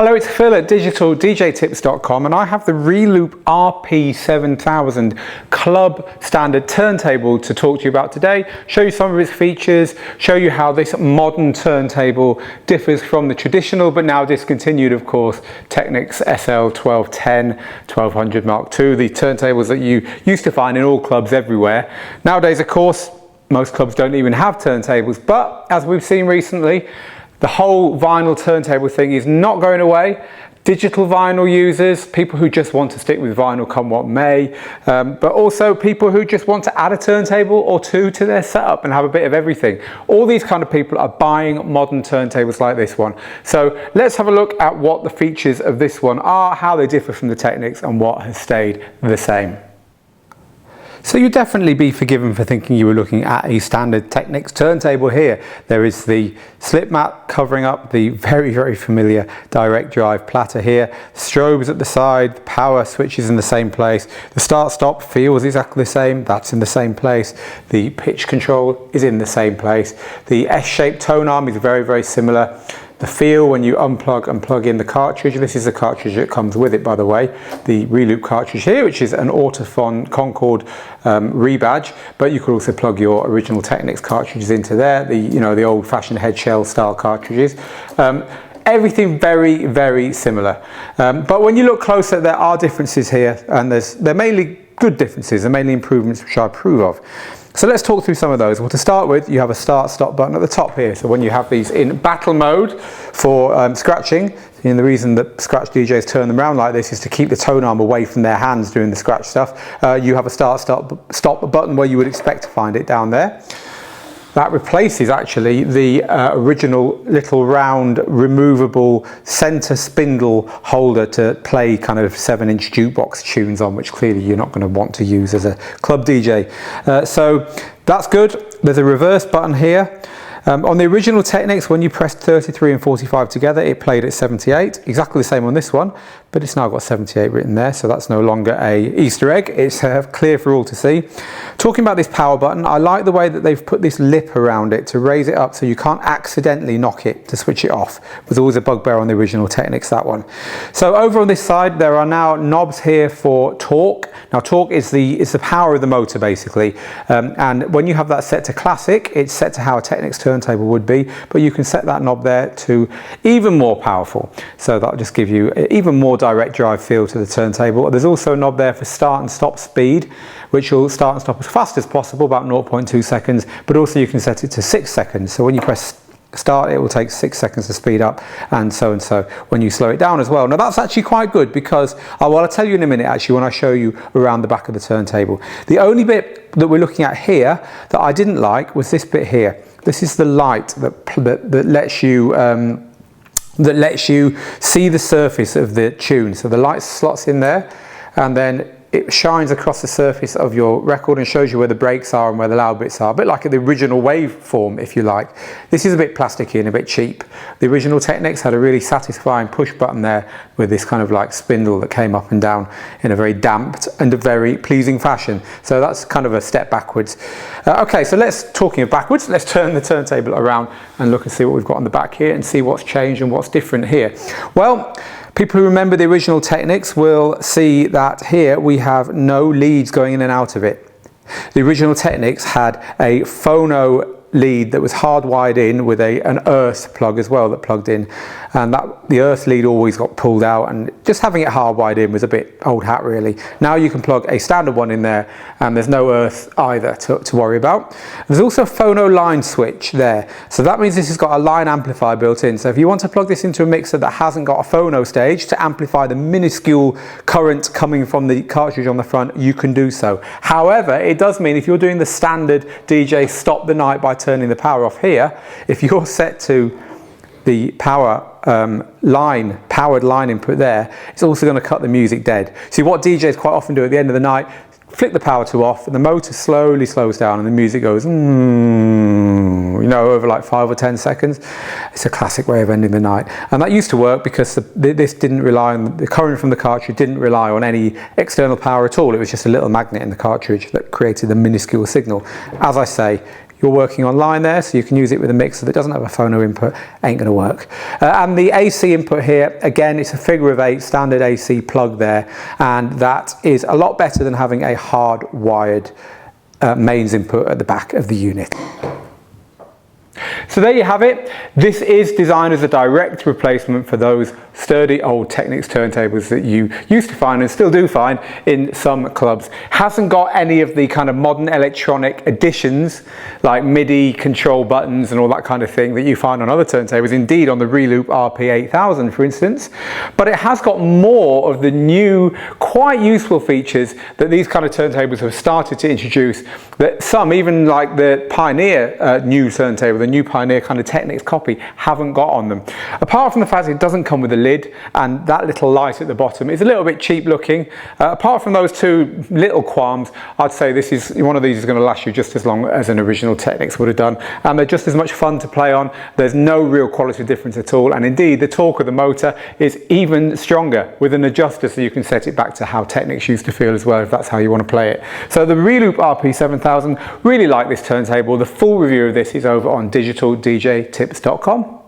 Hello, it's Phil at digitaldjtips.com and I have the Reloop RP-7000 club standard turntable to talk to you about today, show you some of its features, show you how this modern turntable differs from the traditional but now discontinued, of course, Technics SL 1210, 1200 Mark II, the turntables that you used to find in all clubs everywhere. Nowadays, of course, most clubs don't even have turntables, but as we've seen recently, the whole vinyl turntable thing is not going away. Digital vinyl users, people who just want to stick with vinyl come what may, but also people who just want to add a turntable or two to their setup and have a bit of everything. All these kind of people are buying modern turntables like this one. So let's have a look at what the features of this one are, how they differ from the Technics and what has stayed the same. So you'd definitely be forgiven for thinking you were looking at a standard Technics turntable here. There is the slip mat covering up the very familiar direct drive platter here. Strobes at the side, the power switch is in the same place. The start stop feels exactly the same, that's in the same place. The pitch control is in the same place. The S-shaped tone arm is very similar. The feel when you unplug and plug in the cartridge, this is the cartridge that comes with it, by the way, the Reloop cartridge here, which is an Autofon Concord rebadge, but you could also plug your original Technics cartridges into there, the old-fashioned head shell style cartridges. Everything very similar, but when you look closer, there are differences here, and they're mainly good differences, and mainly improvements which I approve of. So let's talk through some of those. Well, to start with, you have a start-stop button at the top here. So when you have these in battle mode for scratching, and the reason that scratch DJs turn them around like this is to keep the tone arm away from their hands doing the scratch stuff. You have a start-stop button where you would expect to find it down there. That replaces actually the original little round removable center spindle holder to play kind of 7-inch jukebox tunes on, which clearly you're not going to want to use as a club DJ. So that's good. There's a reverse button here. On the original Technics, when you pressed 33 and 45 together, it played at 78, exactly the same on this one, but it's now got 78 written there, so that's no longer a Easter egg, it's clear for all to see. Talking about this power button, I like the way that they've put this lip around it to raise it up so you can't accidentally knock it to switch it off. It was always a bugbear on the original Technics, that one. So over on this side, there are now knobs here for torque. Now torque is the power of the motor basically, and when you have that set to classic, it's set to how a Technics turntable would be, but you can set that knob there to even more powerful. So that'll just give you even more direct drive feel to the turntable. There's also a knob there for start and stop speed, which will start and stop as fast as possible, about 0.2 seconds, but also you can set it to 6 seconds. So when you press start, it will take 6 seconds to speed up, and so when you slow it down as well. Now that's actually quite good because, well, I'll tell you in a minute actually when I show you around the back of the turntable. The only bit that we're looking at here that I didn't like was this bit here. This is the light that lets you see the surface of the tune. So the light slots in there, and then it shines across the surface of your record and shows you where the breaks are and where the loud bits are, a bit like the original waveform, if you like. This is a bit plasticky and a bit cheap. The original Technics had a really satisfying push button there with this kind of like spindle that came up and down in a very damped and a very pleasing fashion. So that's kind of a step backwards. Okay, so talking of backwards, let's turn the turntable around and look and see what we've got on the back here and see what's changed and what's different here. Well, people who remember the original Technics will see that here we have no leads going in and out of it. The original Technics had a phono lead that was hardwired in with an earth plug as well that plugged in, and the earth lead always got pulled out, and just having it hardwired in was a bit old hat really. Now you can plug a standard one in there and there's no earth either to worry about. There's also a phono line switch there, so that means this has got a line amplifier built in. So if you want to plug this into a mixer that hasn't got a phono stage to amplify the minuscule current coming from the cartridge on the front, you can do so. However, it does mean if you're doing the standard DJ stop the night by turning the power off here, if you're set to the powered line input there, it's also going to cut the music dead. See, what DJs quite often do at the end of the night, flick the power to off and the motor slowly slows down and the music goes over like 5 or 10 seconds. It's a classic way of ending the night, and that used to work because this didn't rely on the current from the cartridge, didn't rely on any external power at all. It was just a little magnet in the cartridge that created the minuscule signal. As I say, you're working online there, so you can use it with a mixer that doesn't have a phono input, ain't going to work. And the AC input here, again, it's a figure of 8 standard AC plug there, and that is a lot better than having a hard-wired mains input at the back of the unit. So there you have it. This is designed as a direct replacement for those sturdy old Technics turntables that you used to find and still do find in some clubs. Hasn't got any of the kind of modern electronic additions like MIDI control buttons and all that kind of thing that you find on other turntables, indeed on the Reloop RP-7000 for instance, but it has got more of the new, quite useful features that these kind of turntables have started to introduce, that some, even like the Pioneer new turntable, the new Pioneer kind of Technics copy, haven't got on them. Apart from the fact it doesn't come with a lid, and that little light at the bottom is a little bit cheap looking. Apart from those two little qualms, I'd say this is one of these is going to last you just as long as an original Technics would have done, and they're just as much fun to play on. There's no real quality difference at all, and indeed the torque of the motor is even stronger with an adjuster, so you can set it back to how Technics used to feel as well, if that's how you want to play it. So the Reloop RP-7000, really like this turntable. The full review of this is over on digitaldjtips.com.